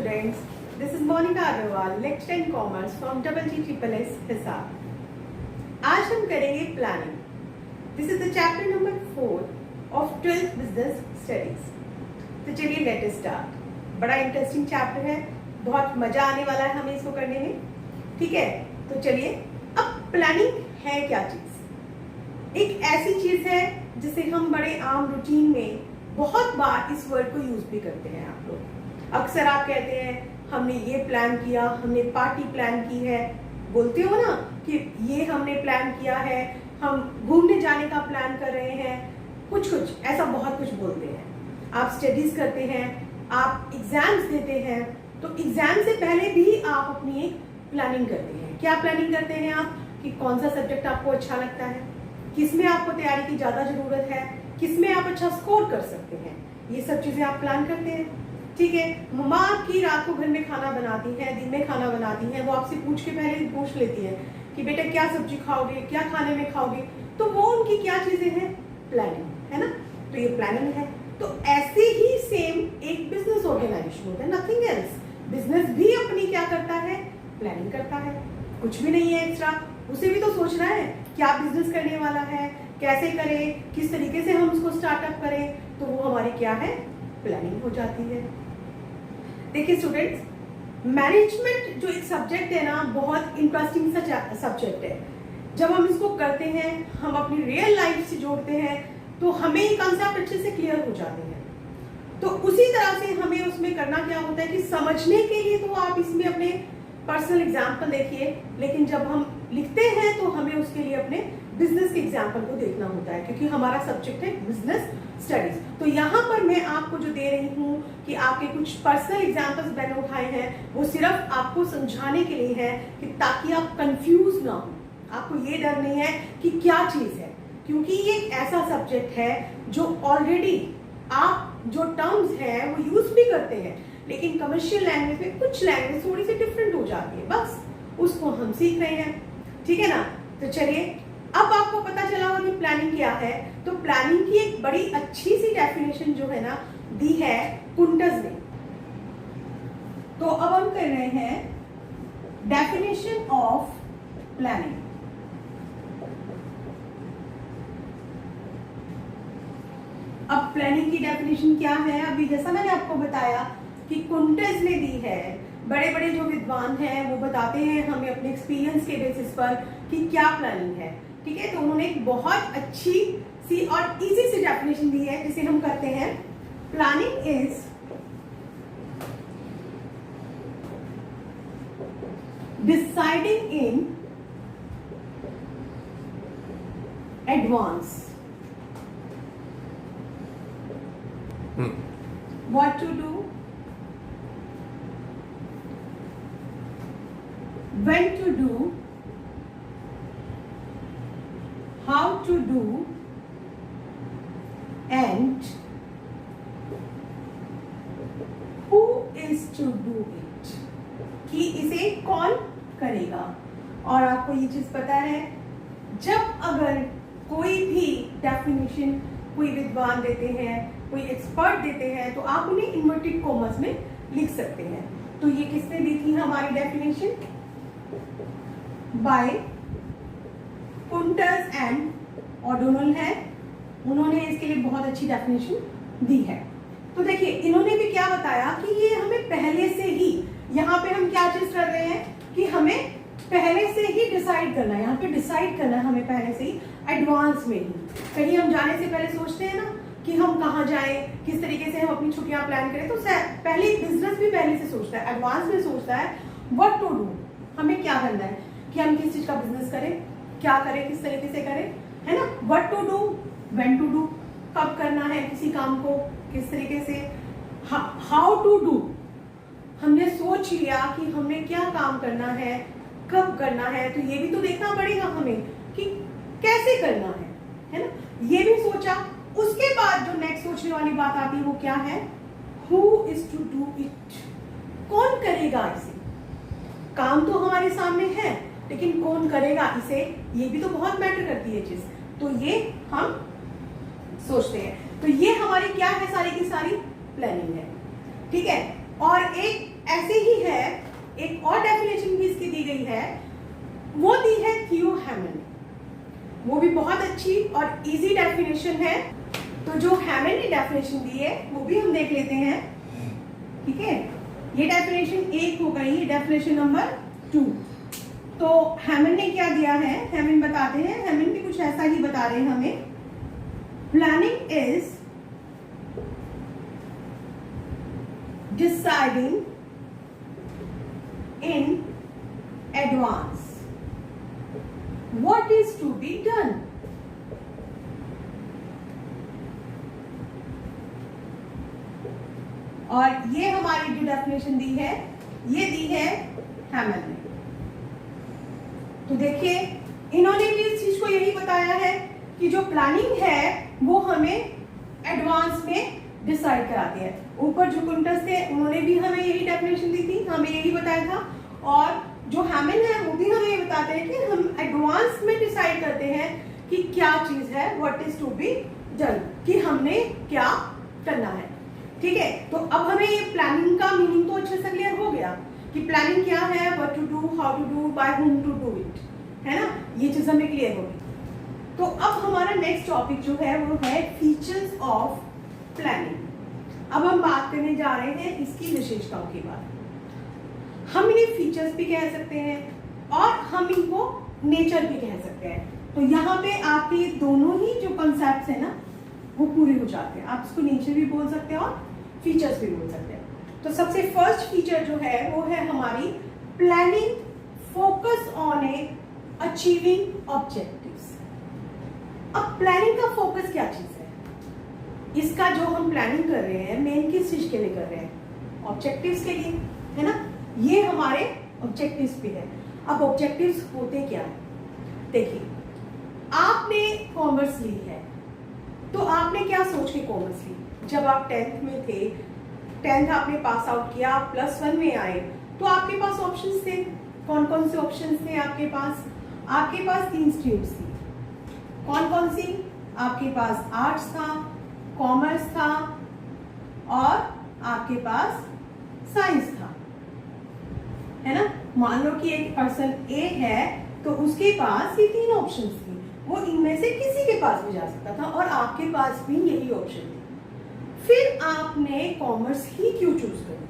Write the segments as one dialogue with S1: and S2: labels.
S1: students, this is Monica Agarwal, lecturer in commerce from GGSSS Hisar. आज हम करेंगे planning. This is the chapter number 4 of 12th business studies. तो चलिए let us start. बड़ा interesting chapter है, बहुत मजा आने वाला है हमें इसको करने में। ठीक है, तो चलिए, अब प्लानिंग है क्या चीज? एक ऐसी चीज है जिसे हम बड़े आम रूटीन में बहुत बार इस वर्ड को यूज भी करते हैं। आप लोग अक्सर आप कहते हैं हमने ये प्लान किया, हमने पार्टी प्लान की है, बोलते हो ना कि ये हमने प्लान किया है, हम घूमने जाने का प्लान कर रहे हैं, कुछ ऐसा बहुत कुछ बोलते हैं। आप स्टडीज करते हैं, आप एग्जाम्स देते हैं, तो एग्जाम से पहले भी आप अपनी एक प्लानिंग करते हैं। क्या प्लानिंग करते हैं आप? कि कौन सा सब्जेक्ट आपको अच्छा लगता है, किसमें आपको तैयारी की ज्यादा जरूरत है, किसमें आप अच्छा स्कोर कर सकते हैं, ये सब चीजें आप प्लान करते हैं। ठीक है, मम्मा आपकी रात को घर में खाना बनाती है, दिन में खाना बनाती है, वो आपसे पूछ के पहले पूछ लेती है कि बेटा क्या सब्जी खाओगे, क्या खाने में खाओगे, तो वो उनकी क्या चीजें हैं? प्लानिंग, है ना। तो ये प्लानिंग है। तो ऐसे ही सेम एक बिजनेस ऑर्गेनाइजेशन होता है, नथिंग एल्स। बिजनेस भी अपनी क्या करता है? प्लानिंग करता है। कुछ भी नहीं है एक्स्ट्रा, उसे भी तो सोचना है क्या बिजनेस करने वाला है, कैसे करें, किस तरीके से हम उसको स्टार्टअप करें, तो वो हमारी क्या है? प्लानिंग हो जाती है। देखिए स्टूडेंट्स, मैनेजमेंट जो एक सब्जेक्ट है ना, बहुत इंटरेस्टिंग सा सब्जेक्ट है। जब हम इसको करते हैं, हम अपनी रियल लाइफ से जोड़ते हैं, तो हमें ये कंसेप्ट अच्छे से क्लियर हो जाते हैं। तो उसी तरह से हमें उसमें करना क्या होता है कि समझने के लिए तो आप इसमें अपने पर्सनल एग्जाम्पल देखिए, लेकिन जब हम लिखते हैं तो हमें उसके लिए अपने बिजनेस के एग्जाम्पल को देखना होता है, क्योंकि हमारा सब्जेक्ट है बिजनेस स्टडीज। तो यहाँ पर मैं आपको जो दे रही हूँ कि आपके कुछ पर्सनल एग्जाम्पल्स मैंने उठाए हैं, वो सिर्फ आपको समझाने के लिए है कि ताकि आप कंफ्यूज ना हो, आपको ये डर नहीं है कि क्या चीज है, क्योंकि ये एक ऐसा सब्जेक्ट है जो ऑलरेडी आप जो टर्म्स हैं वो यूज भी करते हैं, लेकिन कमर्शियल लैंग्वेज में कुछ लैंग्वेज थोड़ी सी डिफरेंट हो जाती है, बस उसको हम सीख रहे हैं। ठीक है ना। तो चलिए, अब आपको पता चला होगा कि प्लानिंग क्या है। तो प्लानिंग की एक बड़ी अच्छी सी डेफिनेशन जो है ना, दी है कुंटज ने। तो अब हम कर रहे हैं डेफिनेशन ऑफ प्लानिंग। अब प्लानिंग की डेफिनेशन क्या है? अभी जैसा मैंने आपको बताया कि कुंटज ने दी है। बड़े बड़े जो विद्वान हैं वो बताते हैं हमें अपने एक्सपीरियंस के बेसिस पर कि क्या प्लानिंग है। ठीक है, तो उन्होंने एक बहुत अच्छी सी और इजी सी डेफिनेशन दी है, जिसे हम कहते हैं planning is deciding in advance what to do, when to do, how to do, and who is to do it, कि इसे कौन करेगा। और आपको ये चीज पता है, जब अगर कोई भी डेफिनेशन कोई विद्वान देते हैं, कोई एक्सपर्ट देते हैं, तो आप उन्हें इन्वर्टेड कॉमर्स में लिख सकते हैं। तो ये किसने दी थी हमारी डेफिनेशन? बाय कुंटज एंड ओडोनल है। उन्होंने इसके लिए बहुत अच्छी डेफिनेशन दी है। तो देखिए, इन्होंने भी क्या बताया कि ये हमें पहले से ही, यहाँ पे हम क्या चीज कर रहे हैं कि हमें पहले से ही डिसाइड करना है। यहाँ पे डिसाइड करना है हमें पहले से ही, एडवांस में ही। कहीं हम जाने से पहले सोचते हैं ना कि हम कहाँ जाएं, किस तरीके से हम अपनी छुट्टियां प्लान करें, तो पहले बिजनेस भी पहले से सोचता है, एडवांस में सोचता है व्हाट टू डू, हमें क्या करना है, कि हम किस चीज का बिजनेस करें, क्या करें, किस तरीके से करें, है ना। What to do, when to do, कब करना है किसी काम को, किस तरीके से, हाउ टू डू, हमने सोच लिया कि हमने क्या काम करना है, कब करना है, तो ये भी तो देखना पड़ेगा हमें कि कैसे करना है ना, ये भी सोचा। उसके बाद जो नेक्स्ट सोचने वाली बात आती है वो क्या है? Who is to do it, कौन करेगा इसे। काम तो हमारे सामने है, लेकिन कौन करेगा इसे, ये भी तो बहुत मैटर करती है चीज। तो ये हम सोचते हैं। तो ये हमारी क्या है? सारी की सारी प्लानिंग है। ठीक है। और एक ऐसे ही है, एक और डेफिनेशन भी इसकी दी गई है, वो दी है थियो हैमन। वो भी बहुत अच्छी और इजी डेफिनेशन है। तो जो हैमन ने डेफिनेशन दी है वो भी हम देख लेते हैं। ठीक है, ये डेफिनेशन 1 हो गई, डेफिनेशन नंबर 2। तो हैमन ने क्या दिया है, हैमन बताते हैं। हैमन भी कुछ ऐसा ही बता रहे हैं हमें। Planning is deciding in advance what is to be done। और ये हमारी जो डेफिनेशन दी है, ये दी है हैमन ने। तो देखिए, इन्होंने भी इस चीज को यही बताया है कि जो प्लानिंग है वो हमें एडवांस में डिसाइड कराती है। ऊपर जो कुंटस थे उन्होंने भी हमें यही डेफिनेशन दी थी, हमें यही बताया था। और जो हैमन है वो भी हमें ये बताते हैं कि हम एडवांस में डिसाइड करते हैं कि क्या चीज है, what is to be done, कि हमने क्या करना है। ठीक है, तो अब हमें ये प्लानिंग का मीनिंग तो अच्छे से क्लियर हो गया कि प्लानिंग क्या है, what to do, how to do, by whom to do it, है ना, ये चीज हमें क्लियर होगी। तो अब हमारा नेक्स्ट टॉपिक जो है वो है फीचर्स ऑफ प्लानिंग। अब हम बात करने जा रहे हैं इसकी विशेषताओं की बात। हम इन्हें फीचर्स भी कह सकते हैं और हम इनको नेचर भी कह सकते हैं। तो यहाँ पे आपके दोनों ही जो कॉन्सेप्ट्स है ना वो पूरे हो जाते हैं। आप इसको नेचर भी बोल सकते हैं और फीचर्स भी बोल सकते हैं। तो सबसे फर्स्ट फीचर जो है वो है हमारी planning focus on A achieving objectives. अब प्लानिंग का फोकस क्या चीज है, इसका जो हम प्लानिंग कर रहे हैं मेन किस चीज के लिए कर रहे हैं, ऑब्जेक्टिव्स के लिए, है ना, ये हमारे ऑब्जेक्टिव्स भी है। अब ऑब्जेक्टिव्स होते क्या है, देखिए आपने कॉमर्स ली है तो आपने क्या सोच के कॉमर्स ली, जब आप 10th में थे, 10th आपने पास आउट किया, आप +1 में आए तो आपके पास ऑप्शंस थे। कौन कौन से ऑप्शंस थे आपके पास? आपके पास 3 स्ट्रीम्स थी। कौन कौन सी? आपके पास आर्ट्स था, कॉमर्स था और आपके पास साइंस था, है ना। मान लो कि एक पर्सन ए है तो उसके पास ये 3 ऑप्शंस थी, वो इनमें से किसी के पास भी जा सकता था और आपके पास भी यही ऑप्शन थी। फिर आपने कॉमर्स ही क्यों चूज करी?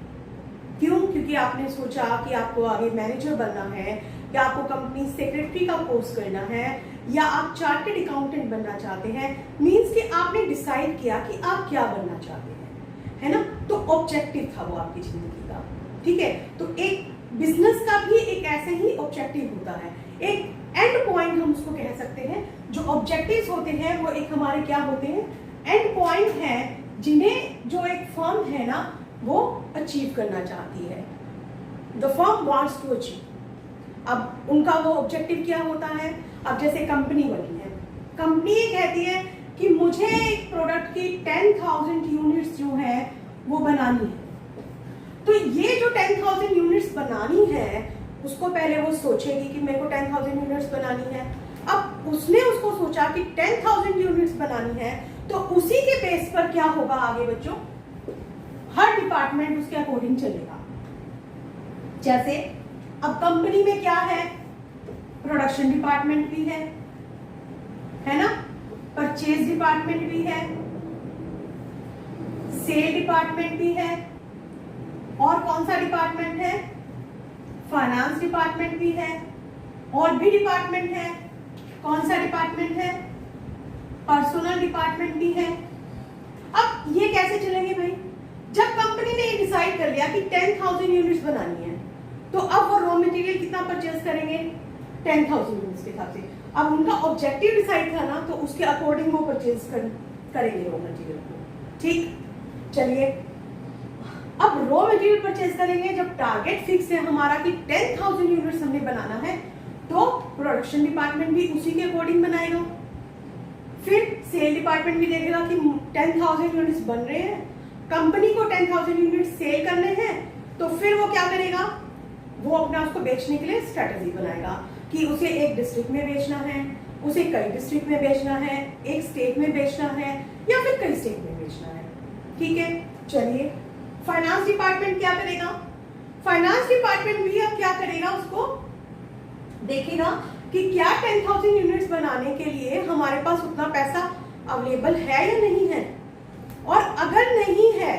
S1: क्यों? क्योंकि आपने सोचा कि आपको आगे मैनेजर बनना है, या आपको कंपनी सेक्रेटरी का कोर्स करना है, या आप चार्टर्ड अकाउंटेंट बनना चाहते हैं। मींस कि आपने डिसाइड किया कि आप क्या बनना चाहते हैं, है ना। तो ऑब्जेक्टिव था वो आपकी जिंदगी का। ठीक है, तो एक बिजनेस का भी एक ऐसे ही ऑब्जेक्टिव होता है, एक एंड पॉइंट हम उसको कह सकते हैं। जो ऑब्जेक्टिव्स होते हैं वो एक हमारे क्या होते हैं, एंड पॉइंट है, जिन्हें जो एक फर्म है ना वो अचीव करना चाहती है। The firm wants to achieve. अब उनका वो ऑब्जेक्टिव क्या होता है? अब जैसे कंपनी बनी है, कंपनी ये कहती है कि मुझे एक प्रोडक्ट की 10,000 यूनिट्स जो है वो बनानी है। तो ये जो 10,000 यूनिट्स बनानी है उसको पहले वो सोचेगी कि मेरे को 10,000 यूनिट्स बनानी है। अब उसने उसको सोचा कि 10,000 यूनिट्स बनानी है, तो उसी के बेस पर क्या होगा आगे बच्चों, हर डिपार्टमेंट उसके अकॉर्डिंग चलेगा। जैसे अब कंपनी में क्या है, प्रोडक्शन डिपार्टमेंट भी है ना, परचेज डिपार्टमेंट भी है, सेल डिपार्टमेंट भी है, और कौन सा डिपार्टमेंट है, फाइनेंस डिपार्टमेंट भी है, और भी डिपार्टमेंट है। कौन सा डिपार्टमेंट है, पर्सनल डिपार्टमेंट भी है। अब ये कैसे चलेंगे भाई, जब कंपनी ने ये डिसाइड कर लिया कि 10,000 यूनिट्स बनानी है, तो अब वो रॉ मटेरियल कितना परचेज करेंगे, 10,000 यूनिट्स के हिसाब से। अब उनका ऑब्जेक्टिव डिसाइड था ना, तो उसके अकॉर्डिंग वो परचेज करेंगे रॉ मटेरियल को। ठीक, चलिए अब रॉ मटेरियल परचेज करेंगे, जब टारगेट फिक्स है हमारा कि 10,000 यूनिट्स हमने बनाना है, तो प्रोडक्शन डिपार्टमेंट भी उसी के अकॉर्डिंग बनाएगा। फिर सेल डिपार्टमेंट भी देखेगा कि 10,000 यूनिट्स बन रहे हैं, कंपनी को 10,000 यूनिट्स सेल करने हैं, तो फिर वो क्या करेगा, वो अपना उसको बेचने के लिए स्ट्रेटेजी बनाएगा कि उसे एक डिस्ट्रिक्ट में बेचना है, उसे कई डिस्ट्रिक्ट में बेचना है, एक स्टेट में बेचना है, या फिर कई स्टेट में बेचना है। ठीक है, चलिए फाइनेंस डिपार्टमेंट क्या करेगा, फाइनेंस डिपार्टमेंट भी अब क्या करेगा, उसको देखेगा कि क्या 10,000 यूनिट्स बनाने के लिए हमारे पास उतना पैसा अवेलेबल है या नहीं है, और अगर नहीं है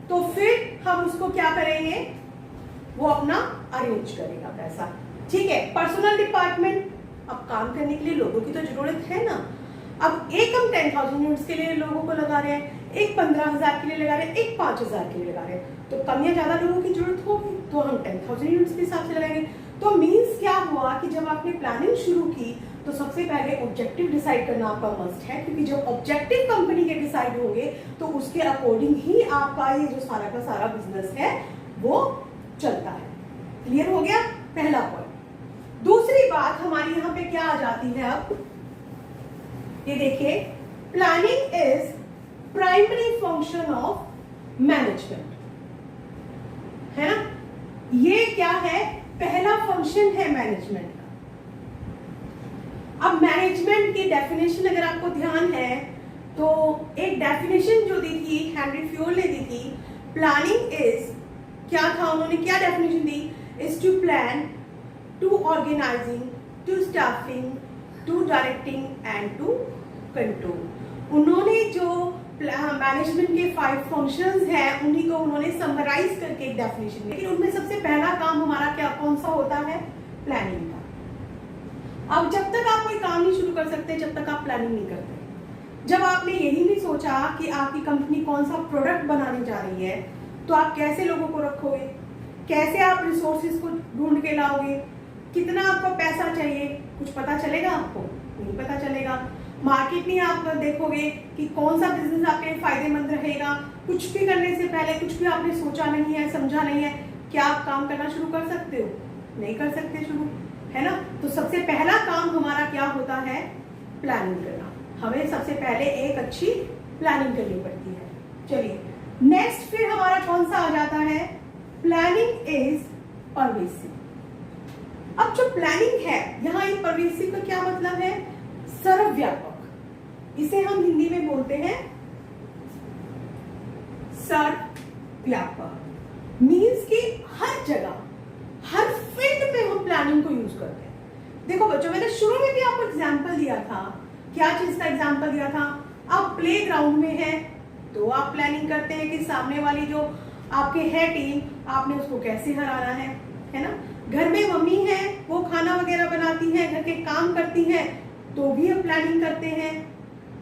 S1: तो फिर हम उसको क्या करेंगे, वो अपना अरेंज करेगा पैसा। ठीक है, पर्सनल डिपार्टमेंट अब काम करने के लिए लोगों की तो जरूरत है ना। अब एक हम 10,000 यूनिट्स के लिए लोगों को लगा रहे हैं, एक 15,000 के लिए लगा रहे हैं, एक 5,000 के लिए लगा रहे हैं, तो कम या ज्यादा लोगों की जरूरत होगी, तो हम 10,000 यूनिट्स के हिसाब से लगाएंगे। तो मीन्स क्या हुआ कि जब आपने प्लानिंग शुरू की तो सबसे पहले ऑब्जेक्टिव डिसाइड करना आपका मस्ट है, क्योंकि जब ऑब्जेक्टिव कंपनी के डिसाइड होंगे तो उसके अकॉर्डिंग ही आपका ये जो सारा का सारा बिजनेस है वो चलता है। क्लियर हो गया पहला पॉइंट। दूसरी बात हमारी यहाँ पे क्या आ जाती है, अब ये देखिए, planning is primary function of management, है ना। ये क्या है, पहला फंक्शन है मैनेजमेंट का। अब मैनेजमेंट की डेफिनेशन अगर आपको ध्यान है तो एक डेफिनेशन जो दी थी हेनरी फ्योल ने दी थी, प्लानिंग इज, क्या था उन्होंने क्या डेफिनेशन दी, is to plan, to organizing, to staffing, to directing and to control. उन्होंने जो मैनेजमेंट के 5 फंक्शंस हैं उन्हीं को उन्होंने समराइज करके एक डेफिनेशन दी। लेकिन उनमें सबसे पहला काम हमारा क्या कौन सा होता है, प्लानिंग का। अब जब तक आप कोई काम नहीं शुरू कर सकते जब तक आप प्लानिंग नहीं करते। जब आपने यही नहीं सोचा कि आपकी कंपनी कौन सा प्रोडक्ट बनाने जा रही है, तो आप कैसे लोगों को रखोगे, कैसे आप रिसोर्सेज को ढूंढ के लाओगे, कितना आपको पैसा चाहिए, कुछ पता चलेगा आपको? नहीं पता चलेगा। मार्केट नहीं आप देखोगे कि कौन सा बिजनेस आपके लिए फायदेमंद रहेगा। कुछ भी करने से पहले कुछ भी आपने सोचा नहीं है, समझा नहीं है, क्या आप काम करना शुरू कर सकते हो? नहीं कर सकते शुरू, है ना। तो सबसे पहला काम हमारा क्या होता है, प्लानिंग करना। हमें सबसे पहले एक अच्छी प्लानिंग करनी पड़ती है। चलिए नेक्स्ट फिर हमारा कौन सा आ जाता है, प्लानिंग इज परवेसिव। अब जो प्लानिंग है यहाँ, एक परवेसिव का क्या मतलब है, सर्वव्यापक। इसे हम हिंदी में बोलते हैं सर्वव्यापक। मीन्स कि हर जगह, हर फील्ड में हम प्लानिंग को यूज करते हैं। देखो बच्चों, मैंने शुरू में भी आपको एग्जांपल दिया था। क्या चीज का एग्जांपल दिया था? आप प्लेग्राउंड में हैं तो आप प्लानिंग करते हैं कि सामने वाली जो आपके है टीम, आपने उसको कैसे हराना है ना। घर में मम्मी है, वो खाना वगैरह बनाती है, घर के काम करती है, तो भी हम प्लानिंग करते हैं।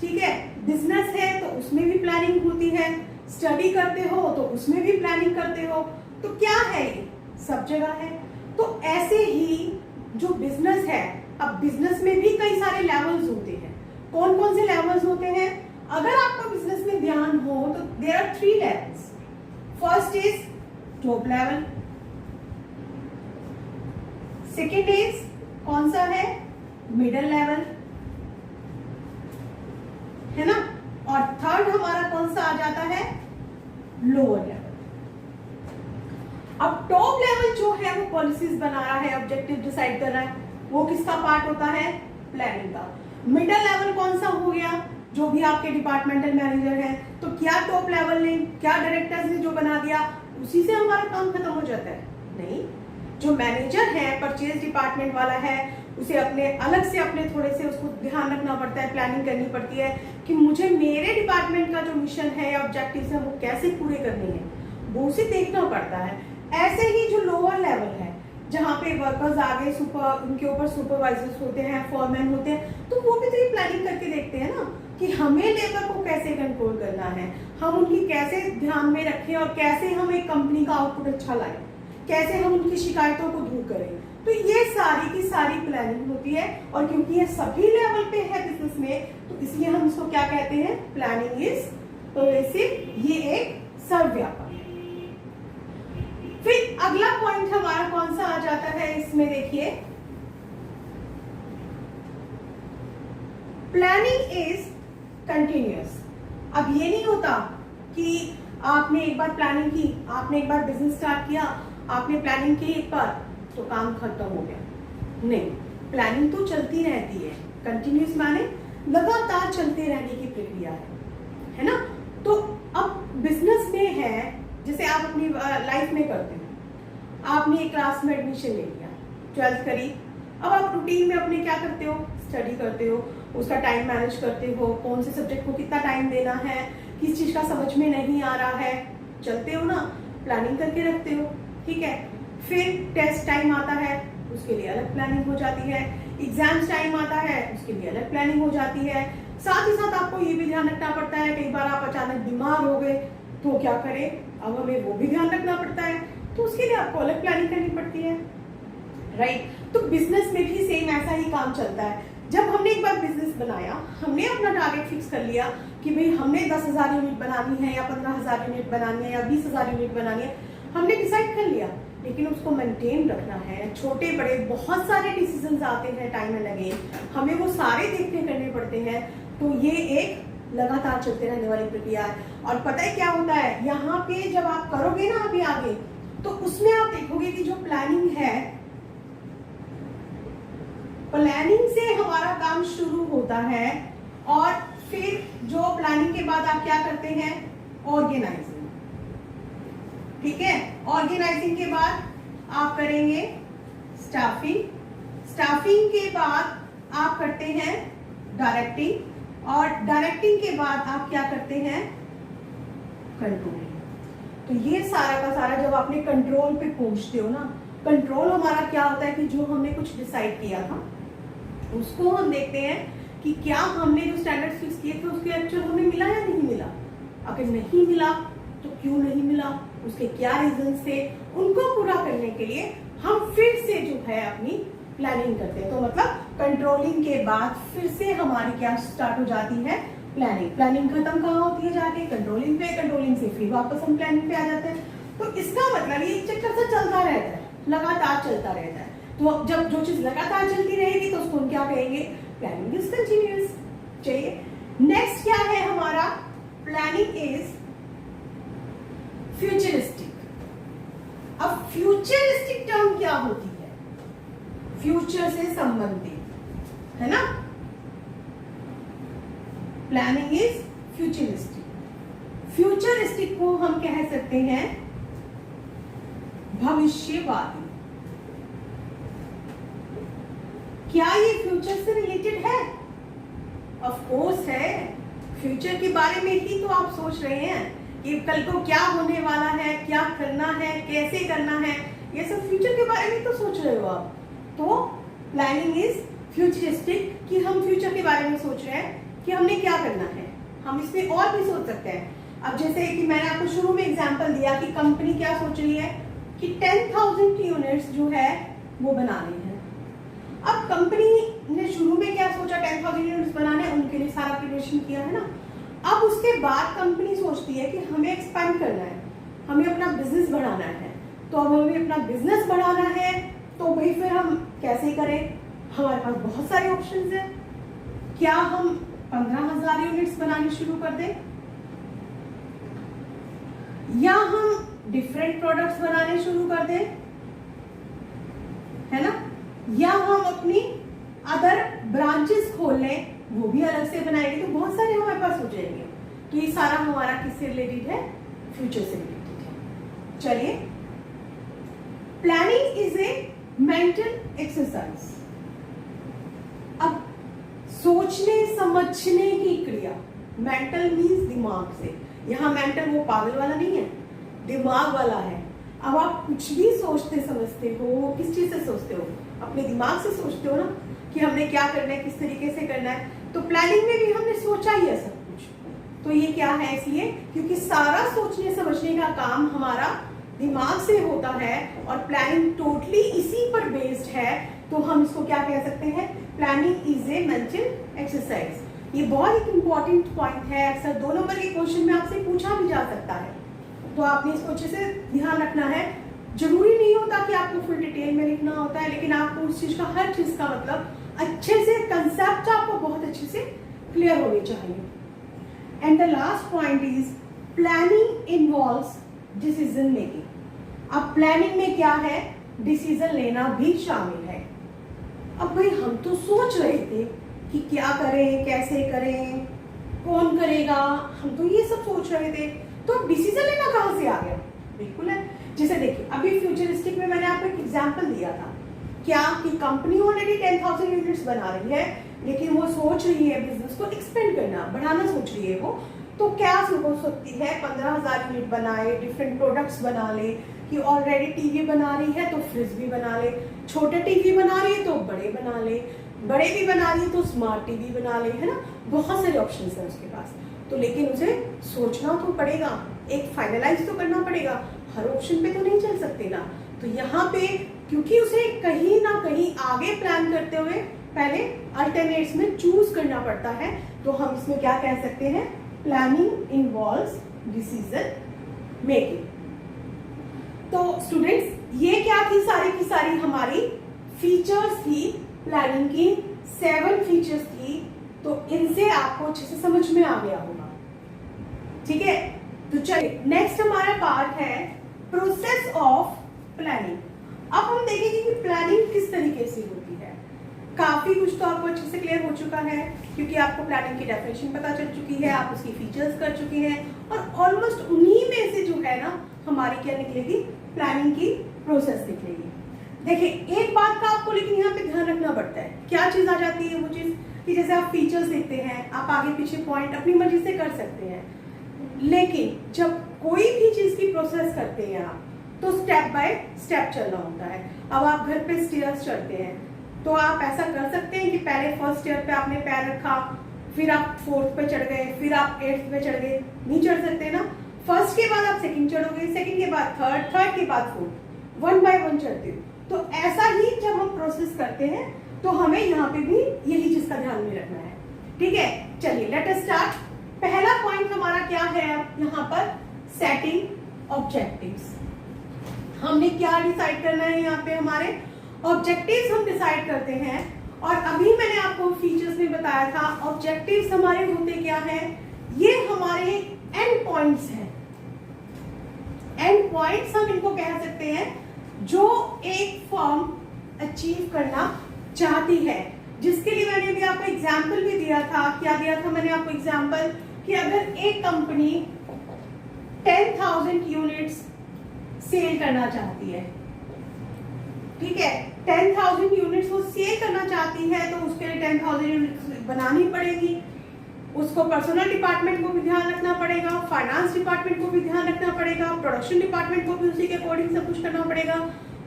S1: ठीक है, बिजनेस है तो उसमें भी प्लानिंग होती है, स्टडी करते हो तो उसमें भी प्लानिंग करते हो। तो क्या है, ये सब जगह है। तो ऐसे ही जो बिजनेस है, अब बिजनेस में भी कई सारे लेवल्स होते हैं। कौन कौन से लेवल्स होते हैं? अगर आपको बिजनेस में ध्यान हो तो there are 3 levels. First is top level, second is कौन सा है, मिडिल लेवल, है ना, और थर्ड हमारा कौन सा आ जाता है, लोअर लेवल। अब टॉप लेवल जो है वो पॉलिसीज बना रहा है, ऑब्जेक्टिव डिसाइड कर रहा है, वो किसका पार्ट होता है, प्लानिंग का। मिडिल लेवल कौन सा हो गया, जो भी आपके डिपार्टमेंटल मैनेजर है। तो क्या टॉप लेवल ने, क्या डायरेक्टर्स ने जो बना दिया उसी से हमारा काम खत्म हो जाता है? नहीं, जो मैनेजर है, परचेज डिपार्टमेंट वाला है, उसे अपने अलग से अपने थोड़े से उसको ध्यान रखना पड़ता है, प्लानिंग करनी पड़ती है कि मुझे मेरे डिपार्टमेंट का जो मिशन है या ऑब्जेक्टिव्स है वो कैसे पूरे करने हैं, वो उसे देखना पड़ता है। ऐसे ही जो लोअर लेवल है, जहाँ पे वर्कर्स आगे उनके ऊपर सुपरवाइजर्स होते हैं, फॉरमैन होते हैं, तो वो भी तो ये प्लानिंग करके देखते हैं ना कि हमें लेबर को कैसे कंट्रोल करना है, हम उनकी कैसे ध्यान में रखें और कैसे हम एक कंपनी का आउटपुट अच्छा लाएं, कैसे हम उनकी शिकायतों को दूर करें। तो ये सारी की सारी प्लानिंग होती है। और क्योंकि ये सभी लेवल पे है बिजनेस में, तो इसलिए हम इसको क्या कहते हैं, प्लानिंग इज परवेसिव। ये एक सर्वव्यापक है। फिर अगला पॉइंट हमारा कौन सा आ जाता है इसमें, देखिए, प्लानिंग इज कंटिन्यूअस। अब ये नहीं होता कि आपने एक बार प्लानिंग की, आपने एक बार बिजनेस स्टार्ट किया, आपने प्लानिंग की एक बार तो काम खत्म हो गया। नहीं, प्लानिंग तो चलती रहती है। कंटिन्यूअस माने लगातार चलते रहने की प्रक्रिया है ना। तो अब बिजनेस में है, जैसे आप अपनी लाइफ में करते हो, आपने एक क्लास में एडमिशन ले लिया, 12th करी। अब आप रूटीन में अपने क्या करते हो, स्टडी करते हो, उसका टाइम मैनेज करते हो, कौन से सब्जेक्ट को कितना टाइम देना है, किस चीज का समझ में नहीं आ रहा है, चलते हो ना, प्लानिंग करके रखते हो, ठीक है। फिर टेस्ट टाइम आता है, उसके लिए अलग प्लानिंग हो जाती है। एग्जाम्स टाइम आता है, उसके लिए अलग प्लानिंग हो जाती है। साथ ही साथ आपको ये भी ध्यान रखना पड़ता है, कई बार आप अचानक बीमार हो गए तो क्या करें, अब हमें वो भी ध्यान रखना पड़ता है, तो उसके लिए आपको अलग प्लानिंग करनी पड़ती है, राइट। तो बिजनेस में भी सेम ऐसा ही काम चलता है। जब हमने एक बार बिजनेस बनाया, हमने अपना टारगेट फिक्स कर लिया कि भाई हमने 10,000 यूनिट बनानी है या 15,000 यूनिट बनानी है या 20,000 यूनिट बनानी है, हमने डिसाइड कर लिया, लेकिन उसको मेंटेन रखना है। छोटे बड़े बहुत सारे डिसीजंस आते हैं टाइम में लगे, हमें वो सारे देखने करने पड़ते हैं। तो ये एक लगातार चलते रहने वाली प्रक्रिया है। और पता है क्या होता है, यहाँ पे जब आप करोगे ना अभी आगे, तो उसमें आप देखोगे कि जो प्लानिंग है, प्लानिंग से हमारा काम शुरू होता है और फिर जो प्लानिंग के बाद आप क्या करते हैं, ऑर्गेनाइजिंग, ठीक है। ऑर्गेनाइजिंग के बाद आप करेंगे स्टाफिंग, स्टाफिंग के बाद आप करते हैं डायरेक्टिंग, और डायरेक्टिंग के बाद आप क्या करते हैं, कंट्रोलिंग। तो ये सारा का सारा जब आपने कंट्रोल पे पहुंचते हो ना, कंट्रोल हमारा क्या होता है कि जो हमने कुछ डिसाइड किया था उसको हम देखते हैं कि क्या हमने जो स्टैंडर्ड फिक्स किए थे उसके एक्चुअल हमें मिला या नहीं मिला। अगर नहीं मिला तो क्यों नहीं मिला, उसके क्या रीजन थे, उनको पूरा करने के लिए हम फिर से जो है अपनी प्लानिंग करते हैं। तो मतलब कंट्रोलिंग के बाद फिर से हमारी क्या स्टार्ट हो जाती है, प्लानिंग। प्लानिंग खत्म कहाँ होती है, जाके कंट्रोलिंग पे, कंट्रोलिंग से फिर वापस हम प्लानिंग पे आ जाते हैं। तो इसका मतलब ये चक्कर से चलता रहता है, लगातार चलता रहता है। तो जब जो चीज लगातार चलती रहेगी तो उसको हम क्या कहेंगे, प्लानिंग इज कंटिन्यूअस। चलिए नेक्स्ट क्या है हमारा, प्लानिंग इज फ्यूचरिस्टिक। अब फ्यूचरिस्टिक टर्म क्या होती है, फ्यूचर से संबंधित, है ना। Planning is futuristic. फ्यूचरिस्टिक को हम कह सकते हैं भविष्यवादी। क्या ये फ्यूचर से रिलेटेड है, ऑफ कोर्स है। फ्यूचर के बारे में ही तो आप सोच रहे हैं कि कल को क्या होने वाला है, क्या करना है, कैसे करना है, ये सब फ्यूचर के बारे में तो सोच रहे हो आप। तो प्लानिंग इज फ्यूचरिस्टिक, कि हम फ्यूचर के बारे में सोच रहे हैं कि हमने क्या करना है। हम इसमें और भी सोच सकते हैं। अब जैसे कि मैंने आपको शुरू में एग्जांपल दिया कि कंपनी क्या सोच रही है कि 10,000 यूनिट्स जो है वो बनानी है। अब कंपनी ने शुरू में क्या सोचा, 10,000 यूनिट्स बनाने, उनके लिए सारा प्रिपरेशन किया है ना। अब उसके बाद कंपनी सोचती है कि हमें एक्सपेंड करना है, हमें अपना बिजनेस बढ़ाना है। तो अब हमें अपना बिजनेस बढ़ाना है तो भाई फिर हम कैसे करें, हमारे पास बहुत सारे ऑप्शंस हैं। क्या हम 15,000 यूनिट्स बनानी शुरू कर दें, या हम डिफरेंट प्रोडक्ट्स बनाने शुरू कर दें, है ना, या हम अपनी अदर ब्रांचेस खोल लें, वो भी अलग से बनाएंगे। तो बहुत सारे हमारे पास हो जाएंगे। तो ये सारा हमारा किससे रिलेटेड है, फ्यूचर से रिलेटेड है। चलिए, planning is a mental exercise. अब सोचने समझने की क्रिया, मेंटल मीन्स दिमाग से, यहाँ मेंटल वो पागल वाला नहीं है, दिमाग वाला है। अब आप कुछ भी सोचते समझते हो, किस चीज से सोचते हो, अपने दिमाग से सोचते हो ना, कि हमने क्या करना है, किस तरीके से करना है। तो प्लानिंग में भी हमने सोचा ही है सब कुछ। तो ये क्या है, इसलिए क्योंकि सारा सोचने समझने का काम हमारा दिमाग से होता है और प्लानिंग टोटली इसी पर बेस्ड है। तो हम इसको क्या कह सकते हैं, planning is a mental exercise. ये बहुत एक इंपॉर्टेंट पॉइंट है, अक्सर 2 नंबर के क्वेश्चन में आपसे पूछा भी जा सकता है। तो आपने इसको अच्छे से ध्यान रखना है। जरूरी नहीं होता कि आपको फुल डिटेल में लिखना होता है, लेकिन आपको उस चीज का, हर चीज का मतलब अच्छे से, कंसेप्ट आपको बहुत अच्छे से क्लियर होने चाहिए। And the last point is planning involves decision making. अब प्लानिंग में क्या है, डिसीजन लेना भी शामिल है। अब भाई हम तो सोच रहे थे कि क्या करें, कैसे करें, कौन करेगा, हम तो ये सब सोच रहे थे। तो डिसीजन लेना कहां से आ गया, बिल्कुल है। जैसे देखिए अभी फ्यूचरिस्टिक में मैंने आपको एक एग्जांपल दिया था क्या कि कंपनी ऑलरेडी 10,000 यूनिट्स बना रही है, लेकिन वो सोच रही है बिजनेस को एक्सपेंड करना, बढ़ाना सोच रही है वो, तो क्या हो सकती है 15,000 यूनिट बनाए, डिफरेंट प्रोडक्ट्स बना ले, कि ऑलरेडी टीवी बना रही है तो फ्रिज भी बना ले, छोटे टीवी बना रही है तो बड़े बना ले, बड़े भी बना रही है तो स्मार्ट टीवी बना ले, है ना, बहुत सारे ऑप्शंस हैं उसके पास। तो लेकिन उसे सोचना तो पड़ेगा, एक फाइनलाइज तो करना पड़ेगा, हर ऑप्शन पे तो नहीं चल सकते ना। तो यहाँ पे क्योंकि उसे कहीं ना कहीं आगे प्लान करते हुए पहले अल्टरनेट्स में चूज करना पड़ता है, तो हम इसमें क्या कह सकते हैं, प्लानिंग इन्वॉल्व्स डिसीजन मेकिंग। तो स्टूडेंट्स ये क्या थी, सारी की सारी हमारी फीचर्स थी, प्लानिंग की 7 फीचर्स थी। तो इनसे आपको अच्छे से समझ में आ गया होगा, ठीक है। तो चलिए नेक्स्ट हमारा पार्ट है प्रोसेस ऑफ प्लानिंग। अब हम देखेंगे कि प्लानिंग किस तरीके से होती है। काफी कुछ तो आपको अच्छे से क्लियर हो चुका है, क्योंकि आपको प्लानिंग की डेफिनेशन पता चल चुकी है, आप उसकी फीचर्स कर चुके हैं, और ऑलमोस्ट उन्हीं में से जो है ना हमारी क्या निकलेगी, प्लानिंग की प्रोसेस निकलेगी। देखिए एक बात का आपको लेकिन यहाँ पे ध्यान रखना पड़ता है, क्या चीज आ जाती है, वो चीज कि जैसे आप फीचर्स देखते हैं, आप आगे पीछे पॉइंट अपनी मर्जी से कर सकते हैं, लेकिन जब कोई भी चीज की प्रोसेस करते हैं आप, तो स्टेप बाय स्टेप चलना होता है। अब आप घर पे स्टेयर्स चढ़ते हैं, तो आप ऐसा कर सकते हैं कि पहले फर्स्ट स्टेयर पे आपने पैर रखा, फिर आप 4th पे चढ़ गए, फिर आप 8th पे चढ़ गए, नहीं चढ़ सकते ना। फर्स्ट के बाद आप सेकंड चढ़ोगे, सेकंड के बाद थर्ड, थर्ड के बाद फोर्थ, 1 बाय 1 चढ़ते हो। तो ऐसा ही जब हम प्रोसेस करते हैं तो हमें यहाँ पे भी यही चीज का ध्यान में रखना है, ठीक है। चलिए लेट अस स्टार्ट। पहला पॉइंट हमारा क्या है यहाँ पर, सेटिंग ऑब्जेक्टिव्स। हमने क्या डिसाइड करना है, यहाँ पे हमारे ऑब्जेक्टिव्स हम डिसाइड करते हैं। और अभी मैंने आपको फीचर्स में बताया था, ऑब्जेक्टिव्स हमारे होते क्या है, ये हमारे एंड पॉइंट्स हैं। एंड पॉइंट्स हम इनको कह सकते हैं जो एक फर्म अचीव करना चाहती है, जिसके लिए मैंने भी आपको एग्जाम्पल भी दिया था। क्या दिया था मैंने आपको एग्जाम्पल, कि अगर एक कंपनी 10,000 यूनिट्स सेल करना चाहती है, ठीक है, 10,000 यूनिट्स वो सेल करना चाहती है, तो उसके लिए 10,000 यूनिट्स बनानी पड़ेगी। उसको पर्सनल डिपार्टमेंट को भी ध्यान रखना पड़ेगा, फाइनेंस डिपार्टमेंट को भी ध्यान रखना पड़ेगा, प्रोडक्शन डिपार्टमेंट को भी उसी के अकॉर्डिंग सब कुछ करना पड़ेगा।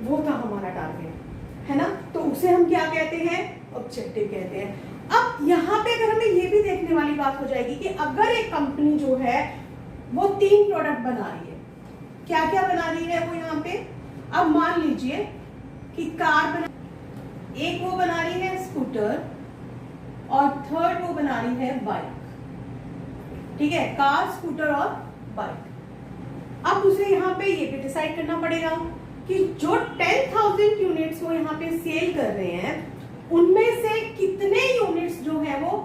S1: वो था हमारा टारगेट, है ना। तो उसे हम क्या कहते हैं, ऑब्जेक्टिव कहते हैं। अब यहाँ पे अगर हमें ये भी देखने वाली बात हो जाएगी कि अगर एक कंपनी जो है वो 3 प्रोडक्ट बना रही है, क्या क्या बना रही है वो यहाँ पे, अब मान लीजिए कि कार बना, एक वो बना रही है स्कूटर, और थर्ड वो बना रही है बाइक, ठीक है, कार, स्कूटर और बाइक। अब उसे यहाँ पे ये भी डिसाइड करना पड़ेगा कि जो 10,000 यूनिट्स वो यहाँ पे सेल कर रहे हैं, उनमें से कितने यूनिट्स जो है वो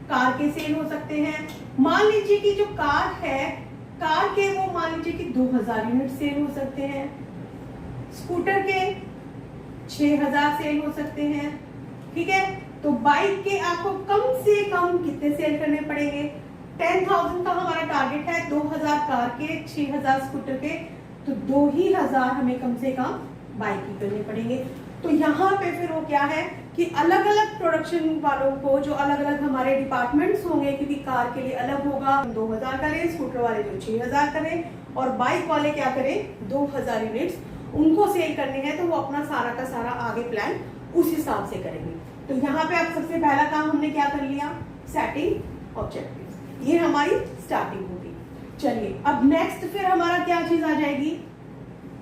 S1: कार के सेल हो सकते हैं। मान लीजिए कि जो कार है, कार के वो मान लीजिए कि 2,000 यूनिट सेल हो सकते हैं, स्कूटर के 6,000 सेल हो सकते हैं, ठीक है। तो बाइक के आपको कम से कम कितने सेल करने पड़ेंगे, 10,000 का हमारा टारगेट है, 2,000 कार के, 6,000 स्कूटर के, तो 2,000 हमें कम से कम बाइक की करने पड़ेंगे। तो यहाँ पे फिर वो क्या है कि अलग अलग प्रोडक्शन वालों को, जो अलग अलग हमारे डिपार्टमेंट्स होंगे, क्योंकि कार के लिए अलग होगा, 2,000 करें, स्कूटर वाले जो 6,000 करें, और बाइक वाले क्या करें 2,000 यूनिट्स उनको सेल करने हैं, तो वो अपना सारा का सारा आगे प्लान उस हिसाब से करेंगे। तो यहाँ पे अब सबसे पहला काम हमने क्या कर लिया, सेटिंग ऑब्जेक्टिव्स, ये हमारी स्टार्टिंग होगी। चलिए अब नेक्स्ट फिर हमारा क्या चीज आ जाएगी,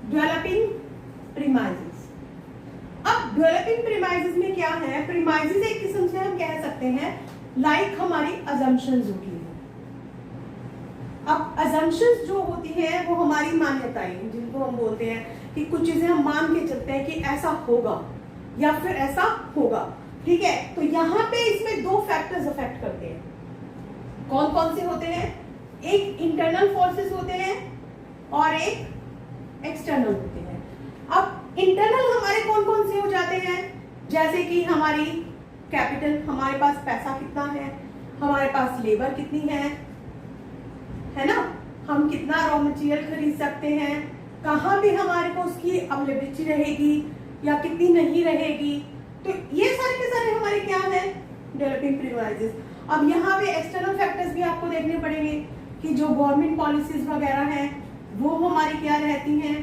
S1: डेवलपिंग प्रीमाइसेस। अब डेवलपिंग प्रीमाइसेस में क्या है, प्रीमाइसेस एक किस्म से हम कह सकते हैं लाइक हमारी अजम्पशंस होती है। अब अजम्पशंस जो होती है वो हमारी मान्यताएं, जिनको हम बोलते हैं कि कुछ चीजें हम मान के चलते हैं कि ऐसा होगा या फिर ऐसा होगा, ठीक है। तो यहाँ पे इसमें 2 फैक्टर्स अफेक्ट करते हैं। कौन कौन से होते हैं, एक इंटरनल फोर्सेस होते हैं और एक एक्सटर्नल होते हैं। अब इंटरनल हमारे कौन कौन से हो जाते हैं, जैसे कि हमारी कैपिटल, हमारे पास पैसा कितना है, हमारे पास लेबर कितनी है ना, हम कितना रॉ मटेरियल खरीद सकते हैं, कहाँ भी हमारे को उसकी अवेलेबिलिटी रहेगी या कितनी नहीं रहेगी। तो ये सारे के सारे हमारे क्या है, डेवलपिंग प्रीमाइसेस। अब यहाँ पे एक्सटर्नल फैक्टर्स भी आपको देखने पड़ेंगे कि जो गवर्नमेंट पॉलिसीज वगैरह हैं वो हमारी क्या रहती हैं,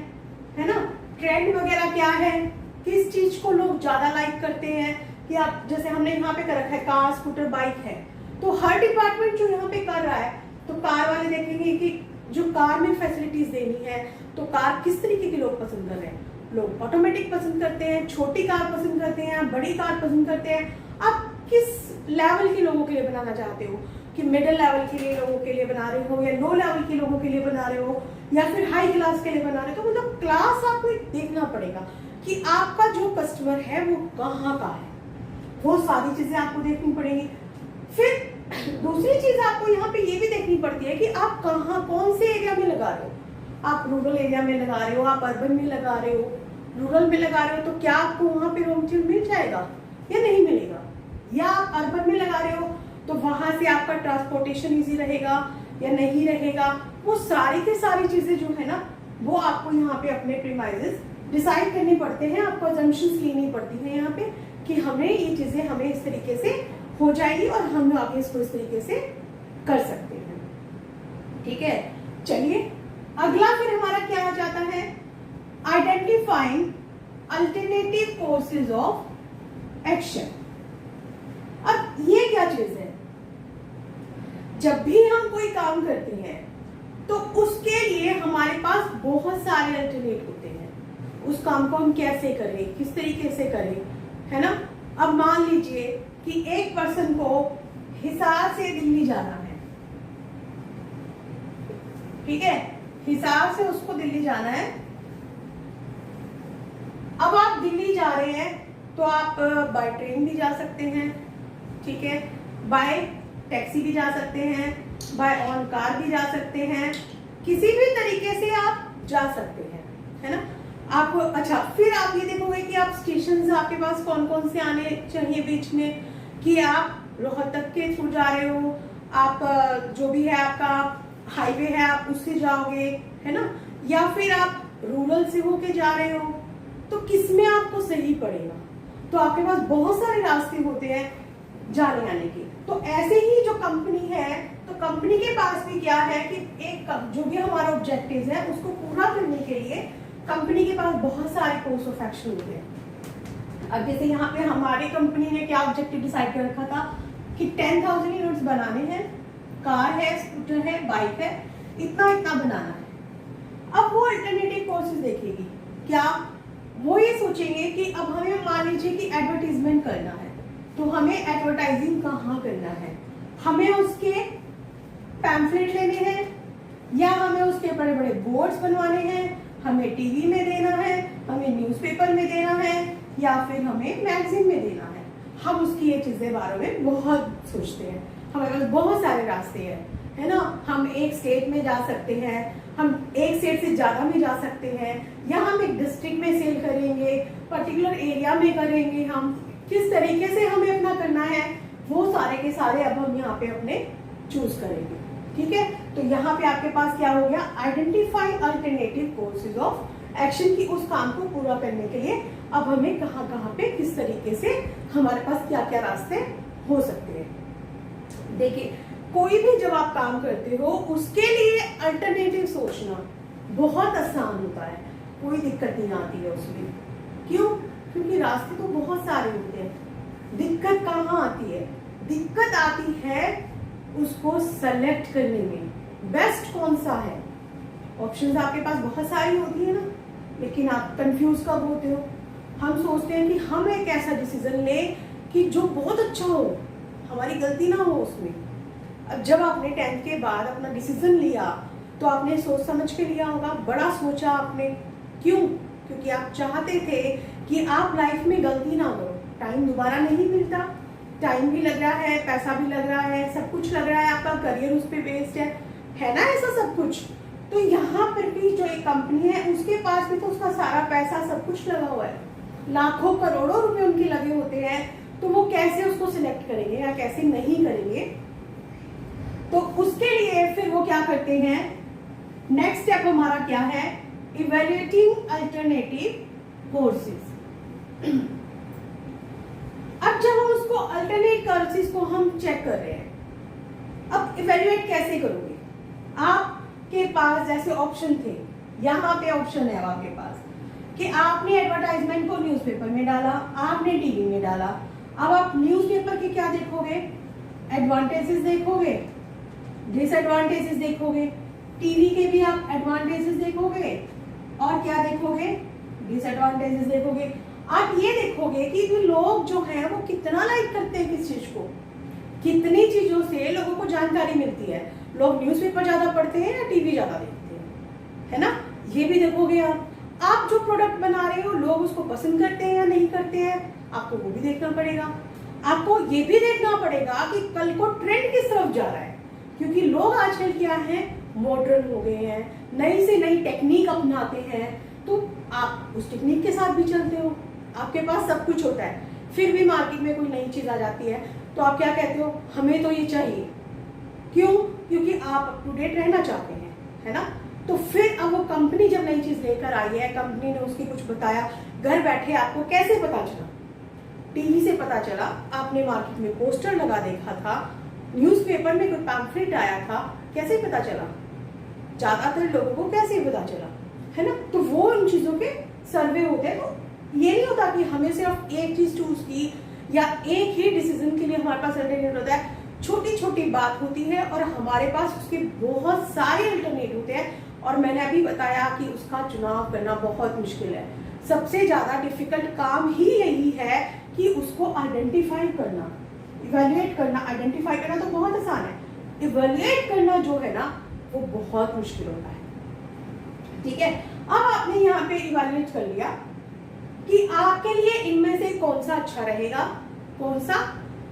S1: है ना, ट्रेंड वगैरह क्या है, किस चीज को लोग ज्यादा लाइक करते हैं। कि आप जैसे हमने यहाँ पे कर रखा है कार, स्कूटर, बाइक है, तो हर डिपार्टमेंट जो यहाँ पे कर रहा है, तो कार वाले देखेंगे कि जो कार में फैसिलिटीज देनी है, तो कार किस तरीके के लोग पसंद कर रहे हैं। लोग ऑटोमेटिक पसंद करते हैं, छोटी कार पसंद करते हैं, बड़ी कार पसंद करते हैं। आप किस लेवल के लोगों के लिए बनाना चाहते हो, कि मिडिल लेवल के लिए लोगों के लिए बना रहे हो, या लो लेवल के लोगों के लिए बना रहे हो, या फिर हाई क्लास के लिए बना रहे हो। तो मतलब क्लास आपको देखना पड़ेगा कि आपका जो कस्टमर है वो कहाँ का है, वो सारी चीजें आपको देखनी पड़ेगी। फिर दूसरी चीज आपको यहाँ पे ये भी देखनी पड़ती है कि आप कहाँ, कौन से एरिया में लगा रहे हो। आप रूरल एरिया में लगा रहे हो, आप अर्बन में लगा रहे हो। रूरल में लगा रहे हो तो क्या आपको वहां पे रॉ मटेरियल मिल जाएगा या नहीं मिलेगा, या आप अर्बन में लगा रहे हो तो वहां से आपका ट्रांसपोर्टेशन इजी रहेगा या नहीं रहेगा। वो सारी की सारी चीजें जो है ना, वो आपको यहाँ पे अपने प्रीमाइसेस डिसाइड करने पड़ते हैं, आपको अजम्पशंस लेनी पड़ती है यहाँ पे कि हमें ये चीजें हमें इस तरीके से हो जाएगी और हम आगे इसको इस तरीके से कर सकते हैं। ठीक है, चलिए अगला फिर हमारा क्या आ जाता है, identifying alternative courses of action. अब ये क्या चीज है, जब भी हम कोई काम करते हैं तो उसके लिए हमारे पास बहुत सारे अल्टरनेट होते हैं। उस काम को हम कैसे करें, किस तरीके से करें, है ना। अब मान लीजिए कि एक पर्सन को हिसार से दिल्ली जाना है, ठीक है, हिसार से उसको दिल्ली जाना है। अब आप दिल्ली जा रहे हैं तो आप बाय ट्रेन भी जा सकते हैं, ठीक है, बाय टैक्सी भी जा सकते हैं, बाय ऑन कार भी जा सकते हैं, किसी भी तरीके से आप जा सकते हैं, है ना। आपको अच्छा, फिर आप ये देखोगे कि आप स्टेशन आपके पास कौन कौन से आने चाहिए बीच में, कि आप रोहतक के थ्रू जा रहे हो, आप जो भी है आपका हाईवे है आप उससे जाओगे, है ना, या फिर आप रूरल से होके जा रहे हो, तो किसमें आपको सही पड़ेगा। तो आपके पास बहुत सारे रास्ते होते हैं जाने आने के। तो ऐसे ही जो कंपनी है, तो कंपनी के पास भी क्या है कि एक जो भी हमारा ऑब्जेक्टिव है उसको पूरा करने के लिए कंपनी के पास बहुत सारे कोर्स ऑफ एक्शन होते हैं। अब जैसे यहाँ पे हमारी कंपनी ने क्या ऑब्जेक्टिव डिसाइड कर रखा था कि 10,000 यूनिट्स बनाने हैं, कार है, स्कूटर है, बाइक है, इतना इतना बनाना है। अब वो अल्टरनेटिव कोर्सेज देखेगी, क्या वो ये सोचेंगे कि अब हमें मान लीजिए कि एडवर्टीजमेंट करना है, तो हमें एडवर्टाइजिंग कहाँ करना है, हमें उसके पैम्फलेट लेने हैं, या हमें उसके बड़े बड़े बोर्ड्स बनवाने हैं, हमें टीवी में देना है, हमें न्यूज़पेपर में देना है, या फिर हमें मैगजीन में देना है। हम उसकी ये चीजें बारे में बहुत सोचते हैं। हमारे पास बहुत सारे रास्ते हैं, है ना। हम एक स्टेट में जा सकते हैं, हम एक स्टेट से ज्यादा में जा सकते हैं, या हम एक डिस्ट्रिक्ट में सेल करेंगे, पर्टिकुलर एरिया में करेंगे, हम किस तरीके से हमें अपना करना है, वो सारे के सारे अब हम यहाँ पे अपने चूज करेंगे। ठीक है, तो यहाँ पे आपके पास क्या हो गया, identify alternative courses of action की उस काम को पूरा करने के लिए अब हमें कहाँ कहाँ पे किस तरीके से हमारे पास क्या क्या रास्ते हो सकते हैं। देखिए, कोई भी जब आप काम करते हो उसके लिए अल्टरनेटिव सोचना बहुत आसान होता है, कोई दिक्कत नहीं आती है उसमें। क्यों? क्योंकि रास्ते तो बहुत सारे होते हैं। दिक्कत कहाँ आती है? दिक्कत आती है उसको सेलेक्ट करने में, बेस्ट कौन सा है। ऑप्शंस आपके पास बहुत सारी होती है ना, लेकिन आप कंफ्यूज कब होते हो? हम सोचते हैं कि हम एक ऐसा डिसीजन लें कि जो बहुत अच्छा हो, हमारी गलती ना हो उसमें। अब जब आपने 10th के बाद अपना डिसीजन लिया तो आपने सोच समझ के लिया होगा, बड़ा सोचा आपने। क्यों? क्योंकि आप चाहते थे कि आप लाइफ में गलती ना करो। टाइम दोबारा नहीं मिलता, टाइम भी लग रहा है, पैसा भी लग रहा है, सब कुछ लग रहा है, आपका करियर उस पर बेस्ड है ना, ऐसा सब कुछ। तो यहाँ पर भी जो एक कंपनी है उसके पास भी तो उसका सारा पैसा सब कुछ लगा हुआ है, लाखों करोड़ों रुपए उनके लगे होते हैं। तो वो कैसे उसको सिलेक्ट करेंगे या कैसे नहीं करेंगे? तो उसके लिए फिर वो क्या करते हैं, नेक्स्ट स्टेप हमारा क्या है, इवेल्युएटिंग अल्टरनेटिव कोर्सेज। अब जब हम उसको अल्टरनेट कोर्सेज को हम चेक कर रहे हैं, अब इवेल्युएट कैसे करोगे? आपके पास जैसे ऑप्शन थे, यहाँ पे ऑप्शन है आपके पास कि आपने एडवर्टाइजमेंट को न्यूज़पेपर में डाला, आपने टीवी में डाला। अब आप न्यूज़पेपर के क्या देखोगे? एडवांटेजेस देखोगे, डिसएडवांटेजेस देखोगे। टीवी के भी आप एडवांटेजेस देखोगे और क्या देखोगे? डिसएडवांटेजेस देखोगे। आप ये देखोगे कि लोग जो हैं वो कितना लाइक करते हैं किस चीज को, कितनी चीजों से लोगों को जानकारी मिलती है। लोग न्यूज़पेपर ज्यादा पढ़ते हैं या टीवी ज्यादा देखते हैं, है ना? ये भी देखोगे। आप जो प्रोडक्ट बना रहे हो लोग उसको पसंद करते हैं या नहीं करते हैं, आपको वो भी देखना पड़ेगा। आपको ये भी देखना पड़ेगा कि कल को ट्रेंड किस तरफ जा रहा है, क्योंकि लोग आजकल क्या है, मॉडर्न हो गए हैं, नई से नई टेक्निक अपनाते हैं। तो आप उस टेक्निक के साथ भी चलते हो, आपके पास सब कुछ होता है, फिर भी मार्केट में कोई नई चीज आ जाती है तो आप क्या कहते हो? हमें तो ये चाहिए। क्यों? क्योंकि आप अप टू डेट रहना चाहते हैं, है ना? तो फिर अब वो कंपनी जब नई चीज लेकर आई है, कंपनी ने उसकी कुछ बताया, घर बैठे आपको कैसे पता चला? टीवी से पता चला, आपने मार्केट में पोस्टर लगा देखा था, न्यूज़पेपर में कोई पैम्फलेट आया था, कैसे पता चला? ज्यादातर लोगों को कैसे पता चला, है ना? तो वो इन चीजों के सर्वे होते हैं। तो ये नहीं होता कि हमें सिर्फ एक चीज चूज की या एक ही डिसीजन के लिए हमारे पास अल्टरनेट होता है। छोटी छोटी बात होती है और हमारे पास उसके बहुत सारे अल्टरनेट होते हैं। और मैंने अभी बताया कि उसका चुनाव करना बहुत मुश्किल है। सबसे ज्यादा डिफिकल्ट काम ही यही है कि उसको आइडेंटिफाई करना, इवेल्युएट करना। आइडेंटिफाई करना तो बहुत आसान है, इवेल्युएट करना जो है ना वो बहुत मुश्किल होता है। ठीक है, अब आपने यहाँ पे इवेल्युएट कर लिया कि आपके लिए इनमें से कौन सा अच्छा रहेगा, कौन सा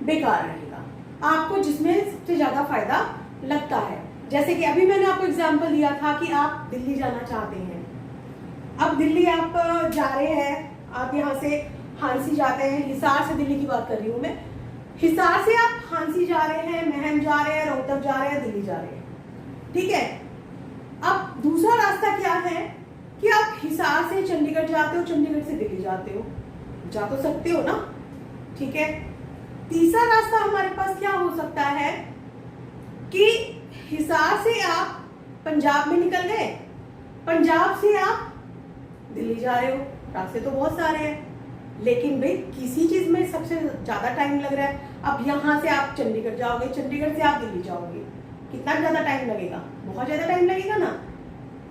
S1: बेकार रहेगा, आपको जिसमें सबसे ज्यादा फायदा लगता है। जैसे कि अभी मैंने आपको एग्जांपल दिया था कि आप दिल्ली जाना चाहते हैं। अब दिल्ली आप जा रहे हैं, आप यहाँ से हांसी जाते हैं, हिसार से दिल्ली की बात कर रही हूँ मैं। हिसार से आप हांसी जा रहे हैं, महम जा रहे हैं, रोहतक जा रहे हैं, दिल्ली जा रहे हैं। ठीक है, अब दूसरा रास्ता क्या है कि आप हिसार से चंडीगढ़ जाते हो, चंडीगढ़ से दिल्ली जाते हो, जा तो सकते हो ना। ठीक है, तीसरा रास्ता हमारे पास क्या हो सकता है कि हिसार से आप पंजाब में निकल गए, पंजाब से आप दिल्ली जा रहे हो। रास्ते तो बहुत सारे हैं, लेकिन भाई किसी चीज में सबसे ज्यादा टाइम लग रहा है। अब यहाँ से आप चंडीगढ़ जाओगे, चंडीगढ़ से आप दिल्ली जाओगे, कितना ज्यादा टाइम लगेगा? बहुत ज्यादा टाइम लगेगा ना।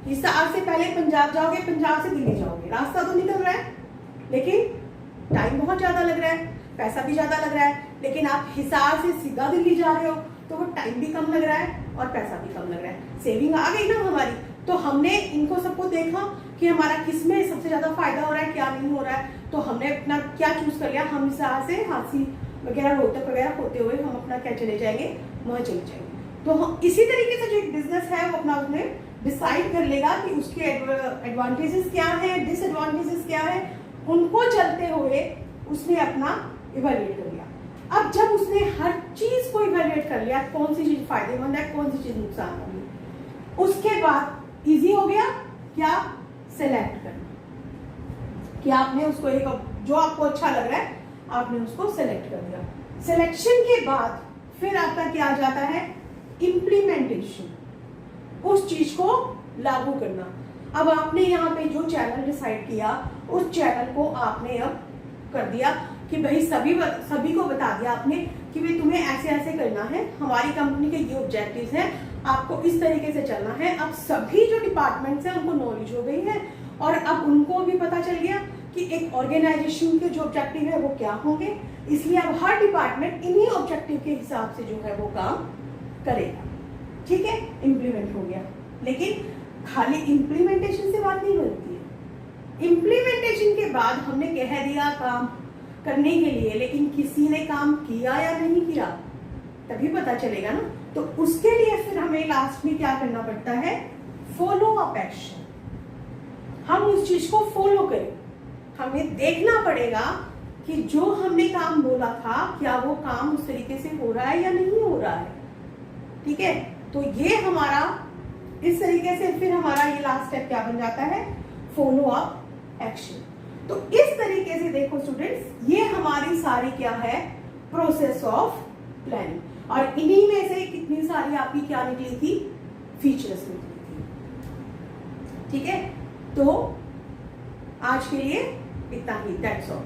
S1: हिसार से पहले पंजाब जाओगे, पंजाब से दिल्ली जाओगे, रास्ता तो निकल रहा है लेकिन टाइम बहुत ज्यादा लग रहा है, पैसा भी ज्यादा लग रहा है। लेकिन आप हिसार से सीधा दिल्ली जा रहे हो तो वो टाइम भी कम लग रहा है और पैसा भी कम लग रहा है, सेविंग आ गई ना हमारी। तो हमने इनको सबको देखा कि हमारा किस में सबसे ज्यादा फायदा हो रहा है, क्या नहीं हो रहा है। तो हमने अपना क्या चूज कर लिया, हम हिसार से हांसी वगैरह रोहतक वगैरह होते हुए हम अपना क्या चले जाएंगे, वहां चले जाएंगे। तो हम इसी तरीके से जो एक बिजनेस है वो अपना उसमें डिसाइड कर लेगा कि उसके एडवांटेजेस क्या है, डिसएडवांटेजेस क्या है, उनको चलते हुए उसने अपना इवेल्युएट कर लिया। अब जब उसने हर चीज को इवेल्युएट कर लिया, कौन सी चीज फायदेमंद है, कौन सी चीज नुकसान होगी, उसके बाद इजी हो गया क्या, सेलेक्ट करना। कि आपने उसको एक जो आपको अच्छा लग रहा है आपने उसको सेलेक्ट कर दिया। सिलेक्शन के बाद फिर आपका क्या आ जाता है, इम्प्लीमेंटेशन, उस चीज को लागू करना। अब आपने यहाँ पे जो चैनल डिसाइड किया उस चैनल को आपने अब कर दिया कि भाई सभी को बता दिया आपने कि भाई तुम्हें ऐसे ऐसे करना है, हमारी कंपनी के ये ऑब्जेक्टिव्स हैं, आपको इस तरीके से चलना है। अब सभी जो डिपार्टमेंट्स हैं उनको नॉलेज हो गई है और अब उनको भी पता चल गया कि एक ऑर्गेनाइजेशन के जो ऑब्जेक्टिव है वो क्या होंगे। इसलिए अब हर डिपार्टमेंट इन्हीं ऑब्जेक्टिव के हिसाब से जो है वो काम करेगा। ठीक है, इम्प्लीमेंट हो गया। लेकिन खाली इम्प्लीमेंटेशन से बात नहीं बनती है। इम्प्लीमेंटेशन के बाद हमने कह दिया काम करने के लिए, लेकिन किसी ने काम किया या नहीं किया तभी पता चलेगा ना। तो उसके लिए फिर हमें लास्ट में क्या करना पड़ता है, फॉलो अप एक्शन। हम उस चीज को फॉलो करें, हमें देखना पड़ेगा कि जो हमने काम बोला था क्या वो काम उस तरीके से हो रहा है या नहीं हो रहा है। ठीक है, तो ये हमारा इस तरीके से फिर हमारा ये लास्ट स्टेप क्या बन जाता है, फॉलो अप एक्शन। तो इस तरीके से देखो स्टूडेंट्स, ये हमारी सारी क्या है, प्रोसेस ऑफ प्लानिंग। और इन्हीं में से कितनी सारी आपकी क्या निकली थी, फीचर्स निकली थी। ठीक है, तो आज के लिए इतना ही, दैट्स ऑल।